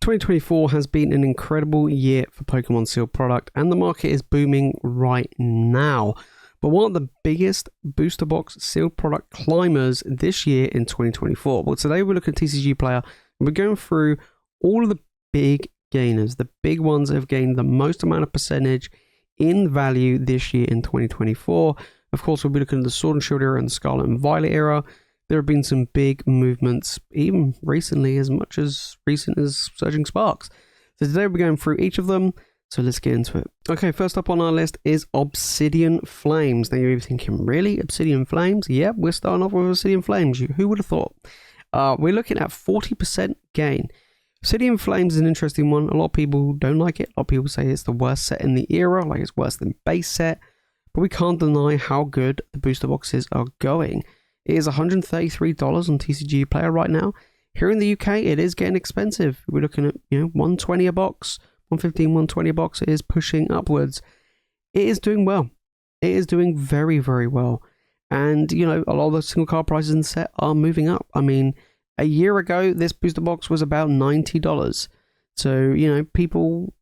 2024 has been an incredible year for Pokemon sealed product, and the market is booming right now. But what are the biggest booster box sealed product climbers this year in 2024? Well, today we're looking at TCG Player, and we're going through all of the big gainers, the big ones that have gained the most amount of percentage in value this year in 2024. Of course, we'll be looking at the Sword and Shield era and the Scarlet and Violet era. There have been some big movements, even recently, as much as recent as Surging Sparks. So today we're going through each of them, so let's get into it. Okay, first up on our list is Obsidian Flames. Now you're thinking, really? Obsidian Flames? Yep, we're starting off with Obsidian Flames. Who would have thought? We're looking at 40% gain. Obsidian Flames is an interesting one. A lot of people don't like it. A lot of people say it's the worst set in the era, like it's worse than base set. But we can't deny how good the booster boxes are going. It is $133 on TCG Player right now. Here in the UK, it is getting expensive. We're looking at, $120 a box, $115, $120 a box. It is pushing upwards. It is doing well. It is doing very, very well. And, a lot of the single card prices in the set are moving up. I mean, a year ago, this booster box was about $90. So, people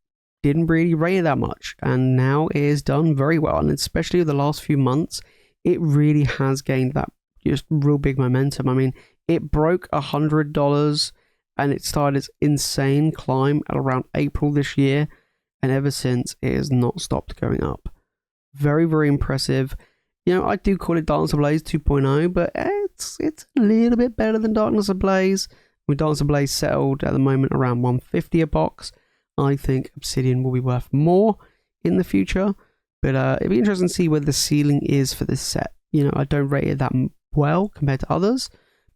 didn't really rate it that much. And now it is done very well. And especially the last few months, it really has gained that just real big momentum. I mean, it broke $100 and it started its insane climb at around April this year, and ever since it has not stopped going up. Very, very impressive. I do call it Darkness Ablaze 2.0, but it's a little bit better than Darkness Ablaze. With Darkness Ablaze settled at the moment around $150 a box, I think Obsidian will be worth more in the future. But it'd be interesting to see where the ceiling is for this set. I don't rate it that well compared to others,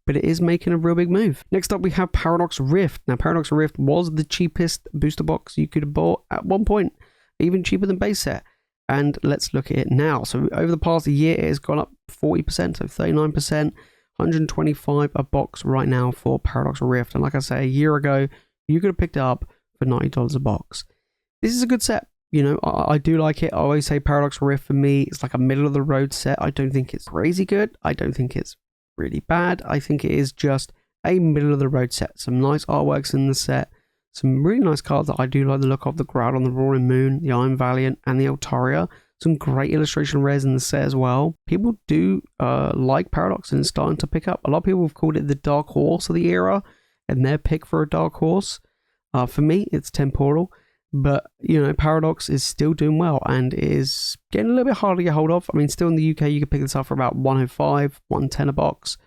but it is making a real big move. Next up, we have Paradox Rift. Now, Paradox Rift was the cheapest booster box you could have bought at one point, even cheaper than base set. And let's look at it now. So over the past year, it has gone up 40%, so 39%, $125 a box right now for Paradox Rift. And like I say, a year ago, you could have picked it up for $90 a box. This is a good set. I do like it. I always say Paradox Rift for me, it's like a middle of the road set. I don't think it's crazy good. I don't think it's really bad. I think it is just a middle of the road set. Some nice artworks in the set. Some really nice cards that I do like the look of. The Groudon, the Roaring Moon, the Iron Valiant, and the Altaria. Some great illustration rares in the set as well. People do like Paradox, and it's starting to pick up. A lot of people have called it the Dark Horse of the era, and their pick for a Dark Horse. For me, it's Temporal. But, Paradox is still doing well and is getting a little bit harder to get hold of. I mean, still in the UK, you can pick this up for about $105, $110 a box.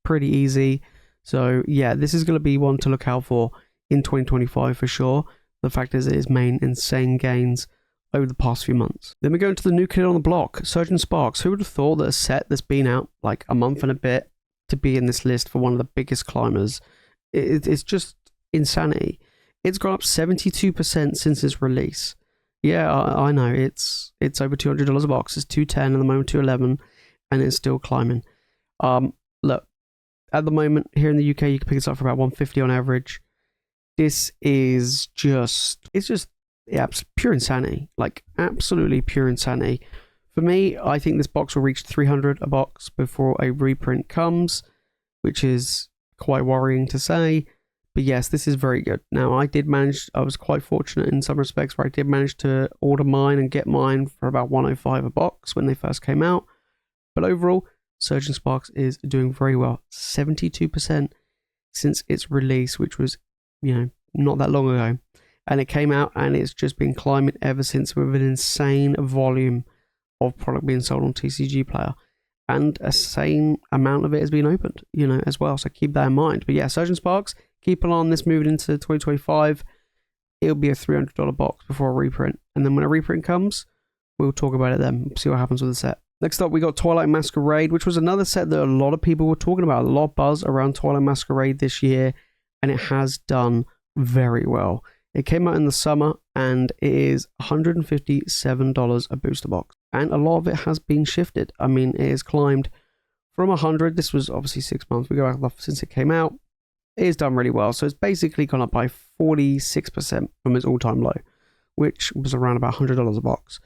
Pretty easy. So, yeah, this is going to be one to look out for in 2025 for sure. The fact is, it has made insane gains over the past few months. Then we go into the new kid on the block, Surging Sparks. Who would have thought that a set that's been out like a month and a bit to be in this list for one of the biggest climbers? It's just insanity. It's gone up 72% since its release. Yeah, I know. It's over $200 a box. It's $210 at the moment, $211, and it's still climbing. Look, at the moment here in the UK, you can pick this up for about $150 on average. This is it's pure insanity. Like absolutely pure insanity. For me, I think this box will reach $300 a box before a reprint comes, which is quite worrying to say. But yes, this is very good. Now, I was quite fortunate in some respects where I did manage to order mine and get mine for about $105 a box when they first came out. But overall, Surging Sparks is doing very well. 72% since its release, which was, not that long ago. And it came out and it's just been climbing ever since with an insane volume of product being sold on TCG Player. And a same amount of it has been opened, as well. So keep that in mind. But yeah, Surging Sparks, keep an eye on this moving into 2025. It'll be a $300 box before a reprint. And then when a reprint comes, we'll talk about it then. See what happens with the set. Next up, we got Twilight Masquerade, which was another set that a lot of people were talking about. A lot of buzz around Twilight Masquerade this year. And it has done very well. It came out in the summer and it is $157 a booster box. And a lot of it has been shifted. I mean, it has climbed from 100. This was obviously 6 months ago since it came out. It has done really well. So it's basically gone up by 46% from its all-time low, which was around about $100 a box.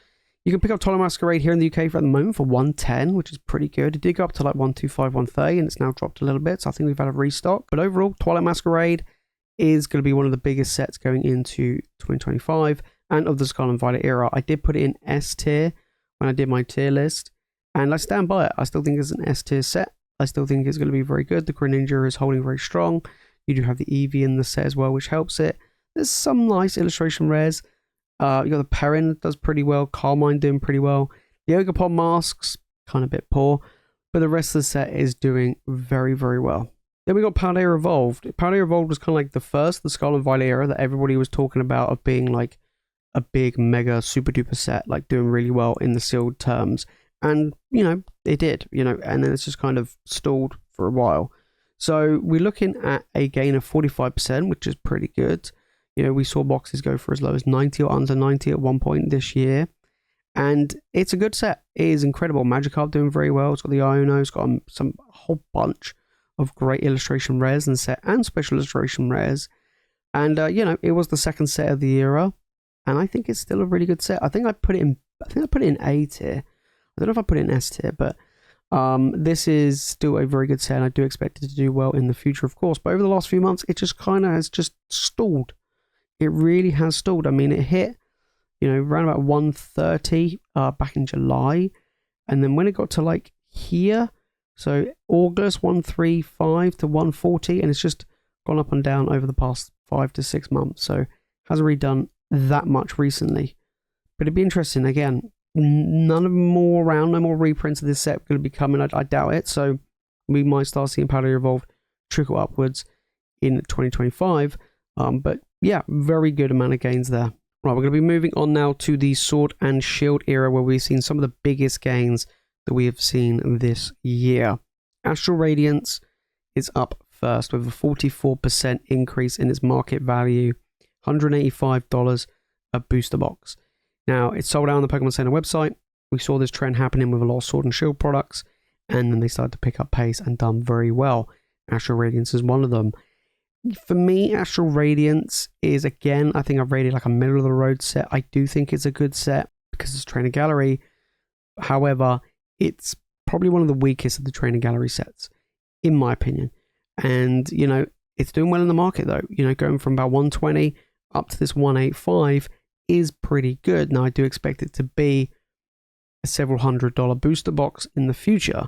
You can pick up Twilight Masquerade here in the UK for at the moment for $110, which is pretty good. It did go up to like $125, $130, and it's now dropped a little bit. So I think we've had a restock. But overall, Twilight Masquerade is going to be one of the biggest sets going into 2025 and of the Scarlet and Violet era. I did put it in S tier when I did my tier list, and I stand by it. I still think it's an S tier set. I still think it's going to be very good. The Greninja is holding very strong. You do have the Eevee in the set as well, which helps it. There's some nice illustration rares. You got the Perrin does pretty well. Carmine doing pretty well. The Ogerpon masks, kind of a bit poor. But the rest of the set is doing very, very well. Then we got Paldea Evolved. Paldea Evolved was kind of like the first, the Scarlet and Violet era that everybody was talking about of being like a big, mega, super duper set, like doing really well in the sealed terms. And, you know, it did, you know, and then it's just kind of stalled for a while. So we're looking at a gain of 45%, which is pretty good. You know, we saw boxes go for as low as 90 or under 90 at one point this year. And it's a good set. It is incredible. Magikarp doing very well. It's got the Iono. It's got a whole bunch of great illustration rares and set and special illustration rares. And, you know, it was the second set of the era. And I think it's still a really good set. I think I put it in A tier. I don't know if I put it in S tier, but this is still a very good set. And I do expect it to do well in the future, of course. But over the last few months, it just kind of has just stalled. It really has stalled. I mean, it hit, you know, around about 130 back in July. And then when it got to like here, so August 135 to 140, and it's just gone up and down over the past 5 to 6 months. So hasn't really done that much recently. But it'd be interesting. Again, none of them more around, no more reprints of this set going to be coming. I doubt it. So we might start seeing Paldea Evolved trickle upwards in 2025. But yeah, very good amount of gains there. Right, we're going to be moving on now to the Sword and Shield era, where we've seen some of the biggest gains that we have seen this year. Astral Radiance is up first with a 44% increase in its market value, $185 a booster box. Now, it's sold out on the Pokemon Center website. We saw this trend happening with a lot of Sword and Shield products, and then they started to pick up pace and done very well. Astral Radiance is one of them. For me, Astral Radiance is, again, I think I've rated like a middle of the road set. I do think it's a good set because it's Trainer Gallery. However, it's probably one of the weakest of the Trainer Gallery sets, in my opinion. And, you know, it's doing well in the market though. You know, going from about 120 up to this 185 is pretty good. Now, I do expect it to be a several $100 booster box in the future.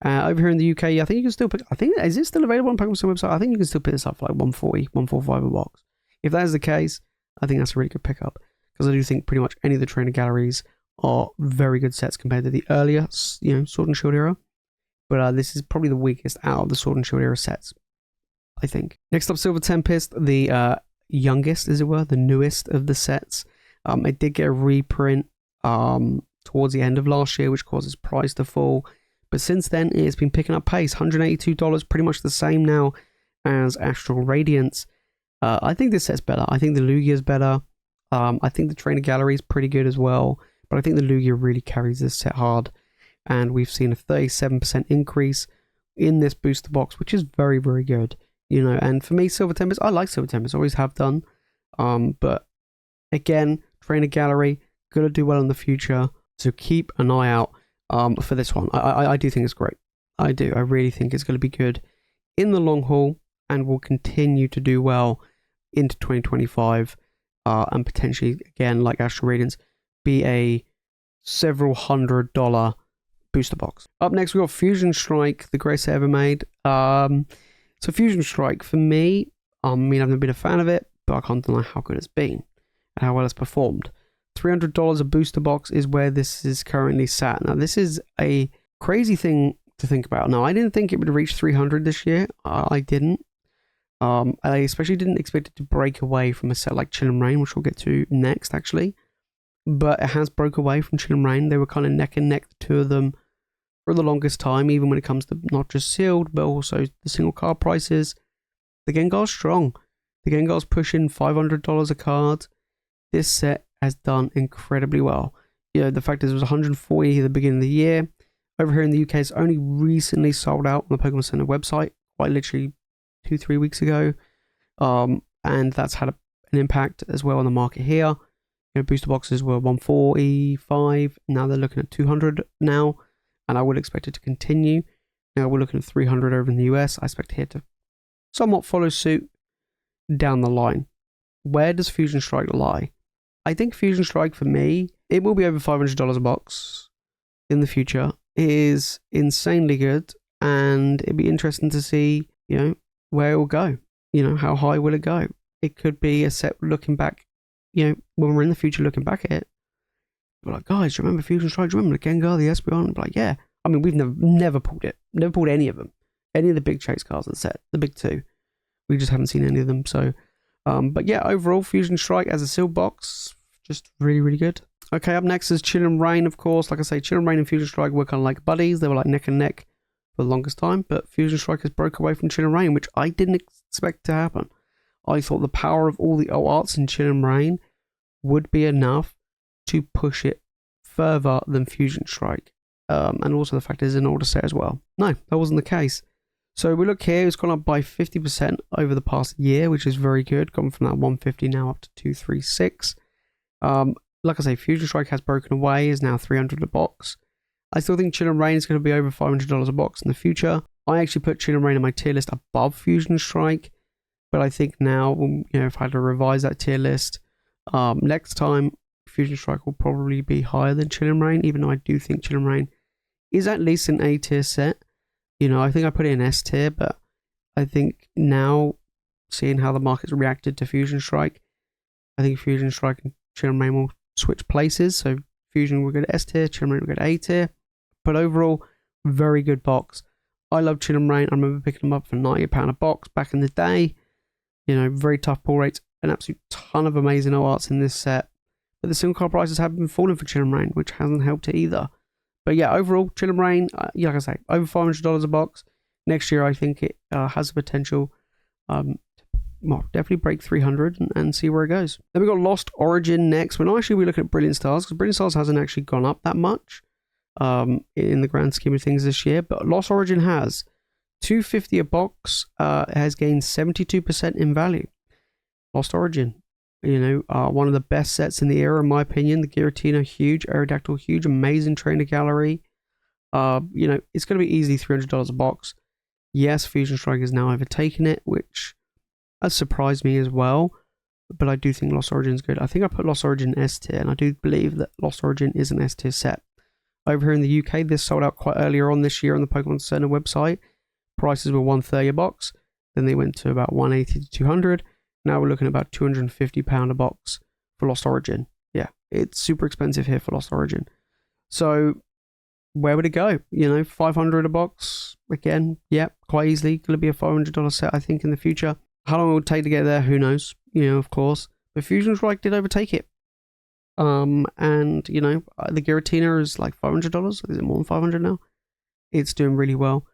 Over here in the UK, I think you can still pick, is it still available on Pokemon Center website? I think you can still pick this up for like 140, 145 a box. If that is the case, I think that's a really good pickup, because I do think pretty much any of the Trainer Galleries are very good sets compared to the earlier, you know, Sword and Shield era. But this is probably the weakest out of the Sword and Shield era sets, I think. Next up, Silver Tempest, the youngest, as it were, the newest of the sets. It did get a reprint towards the end of last year, which caused its price to fall. But since then, it's been picking up pace. $182, pretty much the same now as Astral Radiance. I think this set's better. I think the Lugia is better. I think the Trainer Gallery is pretty good as well. But I think the Lugia really carries this set hard. And we've seen a 37% increase in this booster box, which is very, very good. You know, and for me, Silver Tempest, I like Silver Tempest. Always have done. But again, Trainer Gallery, going to do well in the future. So keep an eye out for this one. I do think it's great. I do. I really think it's going to be good in the long haul and will continue to do well into 2025 and potentially, again, like Astral Radiance, be a several $100 booster box. Up next, we got Fusion Strike, the greatest ever made. So Fusion Strike, for me, I mean, I've never been a fan of it, but I can't deny how good it's been and how well it's performed. $300 a booster box is where this is currently sat. Now, this is a crazy thing to think about. Now, I didn't think it would reach 300 this year. I didn't. I especially didn't expect it to break away from a set like Chill and Rain, which we'll get to next, actually. But it has broke away from Chill and Rain. They were kind of neck and neck, the two of them, for the longest time, even when it comes to not just sealed, but also the single card prices. The Gengar's strong. The Gengar's pushing $500 a card. This set has done incredibly well. You know, the fact is it was 140 at the beginning of the year. Over here in the UK, it's only recently sold out on the Pokemon Center website, quite literally 2-3 weeks ago. And that's had an impact as well on the market here. You know, booster boxes were 145. Now they're looking at 200 now. And I would expect it to continue. Now we're looking at 300 over in the US. I expect here to somewhat follow suit. down the line. Where does Fusion Strike lie? I think Fusion Strike, for me, it will be over $500 a box in the future. It is insanely good, and it'd be interesting to see, where it will go. How high will it go? It could be a set looking back, when we're in the future looking back at it. We're like, guys, do you remember Fusion Strike? Do you remember the Gengar, the Espeon? Like, yeah. I mean, we've never pulled it. Never pulled any of them. Any of the big chase cards of the set. The big two. We just haven't seen any of them. So, but yeah, overall, Fusion Strike as a sealed box, just really, really good. Okay, up next is Chill and Rain, of course. Like I say, Chill and Rain and Fusion Strike were kind of like buddies. They were like neck and neck for the longest time. But Fusion Strike has broke away from Chill and Rain, which I didn't expect to happen. I thought the power of all the alt arts in Chill and Rain would be enough to push it further than Fusion Strike. And also the fact it's an older set as well. No, that wasn't the case. So we look here, it's gone up by 50% over the past year, which is very good. Gone from that 150 now up to 236. Like I say, Fusion Strike has broken away, is now 300 a box. I still think Chill and Rain is going to be over $500 a box in the future. I actually put Chill and Rain on my tier list above Fusion Strike, but I think now, if I had to revise that tier list, next time, Fusion Strike will probably be higher than Chill and Rain, even though I do think Chill and Rain is at least an A tier set. I think I put it in S tier, but I think now, seeing how the market's reacted to Fusion Strike, I think Fusion Strike and Chill and Rain will switch places. So Fusion will go to S tier, Chill and Rain will go to A tier. But overall, very good box. I love Chill and Rain. I remember picking them up for £90 a box back in the day. Very tough pull rates, an absolute ton of amazing arts in this set. But the single card prices have been falling for Chill and Rain, which hasn't helped it either. But yeah, overall, Chill and Rain, like I say, over $500 a box. Next year, I think it has the potential definitely break 300 and see where it goes. Then we've got Lost Origin next. When actually we look at Brilliant Stars, because Brilliant Stars hasn't actually gone up that much in the grand scheme of things this year. But Lost Origin has $250 a box, has gained 72% in value. Lost Origin. One of the best sets in the era, in my opinion. The Giratina, huge. Aerodactyl, huge. Amazing trainer gallery. It's going to be easily $300 a box. Yes, Fusion Strike has now overtaken it, which has surprised me as well. But I do think Lost Origin is good. I think I put Lost Origin S tier, and I do believe that Lost Origin is an S tier set. Over here in the UK, this sold out quite earlier on this year on the Pokemon Center website. Prices were $130 a box. Then they went to about $180 to $200. Now we're looking at about £250 a box for Lost Origin. Yeah, it's super expensive here for Lost Origin. So where would it go? $500 a box. Again, yeah, quite easily. Going to be a $500 set, I think, in the future. How long it would take to get there, who knows? Of course. But Fusion Strike did overtake it. And, the Giratina is like $500. Is it more than $500 now? It's doing really well.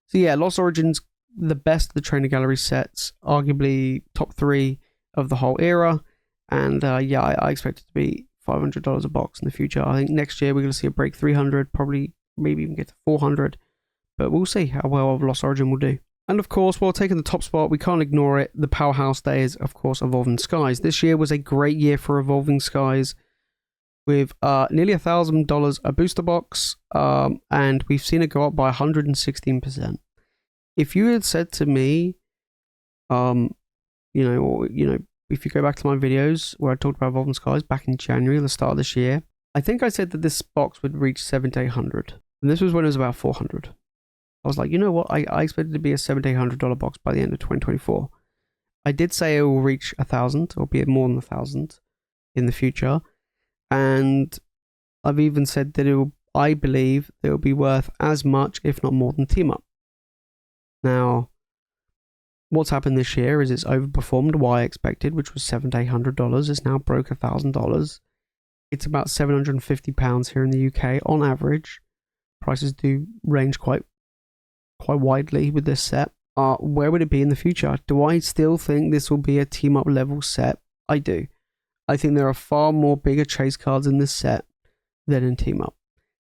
So yeah, Lost Origin's the best of the trainer gallery sets, arguably top 3 of the whole era, and I expect it to be $500 a box in the future. I think next year we're going to see a break 300, probably maybe even get to 400, but we'll see how well Lost Origin will do. And of course, while taking the top spot, we can't ignore it. The powerhouse there is, of course, Evolving Skies. This year was a great year for Evolving Skies, with nearly $1,000 a booster box, and we've seen it go up by 116%. If you had said to me, if you go back to my videos where I talked about Evolving Skies back in January, the start of this year, I think I said that this box would reach $700 to $800, and this was when it was about $400. I was like, you know what? I expected it to be a $700 to $800 box by the end of 2024. I did say it will reach 1,000, or be it more than 1,000 in the future, and I've even said that I believe it will be worth as much, if not more, than Team Up. Now, what's happened this year is it's overperformed what I expected, which was $700 to $800. It's now broke $1,000. It's about £750 here in the UK on average. Prices do range quite widely with this set. Where would it be in the future? Do I still think this will be a Team Up level set? I do. I think there are far more bigger chase cards in this set than in Team Up.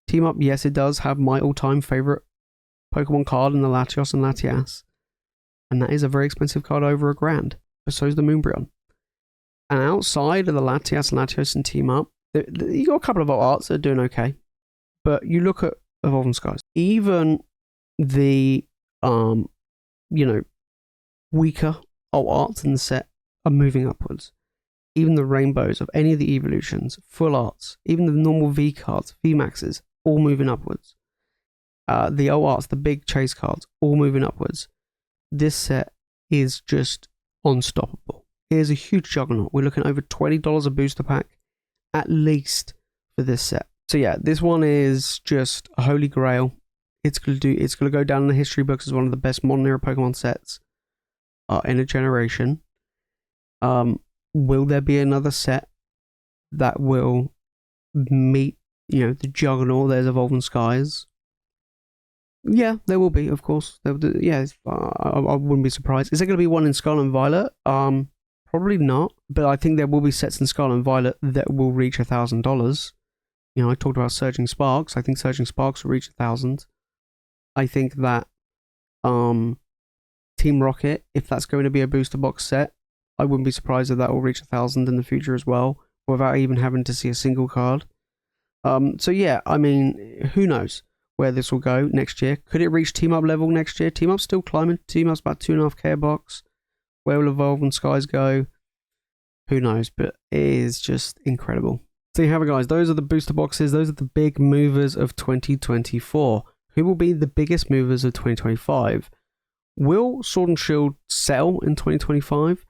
Team Up, yes, it does have my all-time favorite Pokemon card in the Latios and Latias, and that is a very expensive card, over $1,000, but so is the Moonbryon. And outside of the Latias, Latios, and Team Up, you got a couple of arts that are doing okay, but you look at Evolving Skies, even the weaker alt arts in the set are moving upwards. Even the rainbows of any of the evolutions, full arts, even the normal V cards, V maxes, all moving upwards. The O arts, the big chase cards, all moving upwards. This set is just unstoppable. It is a huge juggernaut. We're looking at over $20 a booster pack, at least, for this set. So yeah, this one is just a holy grail. It's gonna go down in the history books as one of the best modern era Pokemon sets in a generation. Will there be another set that will meet, the juggernaut that is Evolving Skies? Yeah, there will be, of course. I wouldn't be surprised. Is there going to be one in Scarlet and Violet? Probably not. But I think there will be sets in Scarlet and Violet that will reach $1,000. I talked about Surging Sparks. I think Surging Sparks will reach 1,000. I think that Team Rocket, if that's going to be a booster box set, I wouldn't be surprised if that will reach 1,000 in the future as well, without even having to see a single card. So yeah, I mean, who knows where this will go next year? Could it reach Team Up level next year? Team Up's still climbing. Team Up's about 2.5k a box. Where will Evolving Skies go? Who knows? But it is just incredible. So you have it, guys. Those are the booster boxes. Those are the big movers of 2024. Who will be the biggest movers of 2025? Will Sword and Shield sell in 2025?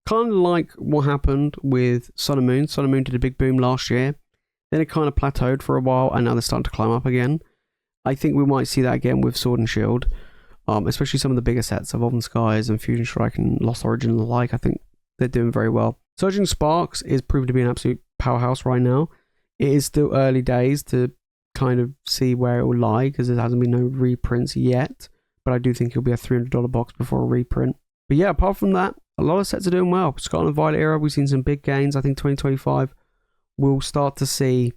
Kind of like what happened with Sun and Moon. Sun and Moon did a big boom last year. Then it kind of plateaued for a while, and now they're starting to climb up again. I think we might see that again with Sword and Shield, especially some of the bigger sets, Evolving Skies and Fusion Strike and Lost Origin and the like. I think they're doing very well. Surging Sparks is proven to be an absolute powerhouse right now. It is still early days to kind of see where it will lie, because there hasn't been no reprints yet, but I do think it'll be a $300 box before a reprint. But yeah, apart from that, a lot of sets are doing well. Scarlet and Violet era, we've seen some big gains. I think 2025 we'll start to see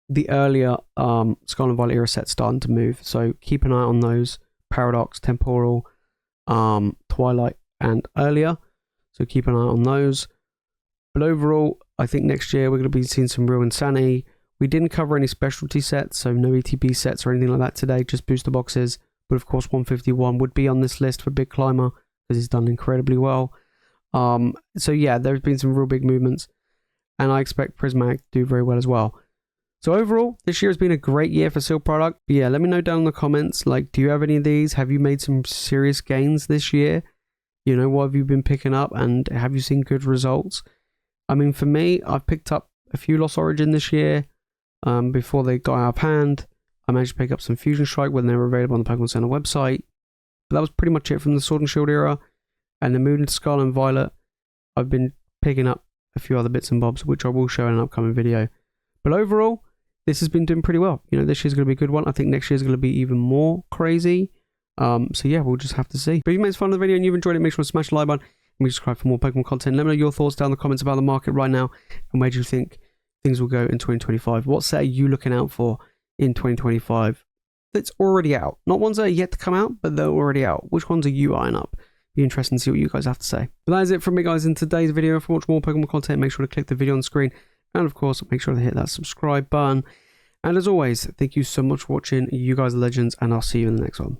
the earlier Scarlet and Violet era sets starting to move. So keep an eye on those. Paradox, Temporal, Twilight, and earlier. So keep an eye on those. But overall, I think next year we're going to be seeing some real insanity. We didn't cover any specialty sets, so no ETB sets or anything like that today, just booster boxes. But of course, 151 would be on this list for Big Climber, because he's done incredibly well. So yeah, there's been some real big movements, and I expect Prismatic to do very well as well. So overall, this year has been a great year for Seal product. But yeah, let me know down in the comments, like, do you have any of these? Have you made some serious gains this year? What have you been picking up, and have you seen good results? I mean, for me, I've picked up a few Lost Origin this year before they got out of hand. I managed to pick up some Fusion Strike when they were available on the Pokemon Center website. But that was pretty much it from the Sword and Shield era. And then moving into Scarlet and Violet, I've been picking up a few other bits and bobs, which I will show in an upcoming video. But overall, this has been doing pretty well. This year's going to be a good one. I think next year's going to be even more crazy. So yeah, we'll just have to see. But if you made fun of the video and you've enjoyed it, make sure to smash the like button and subscribe for more Pokemon content. Let me know your thoughts down in the comments about the market right now, and where do you think things will go in 2025? What set are you looking out for in 2025 that's already out? Not ones that are yet to come out, but they're already out. Which ones are you eyeing up? Be interesting to see what you guys have to say. But that is it from me, guys, in today's video. If you want more Pokemon content, make sure to click the video on the screen, and of course, make sure to hit that subscribe button. And as always, thank you so much for watching. You guys are legends, and I'll see you in the next one.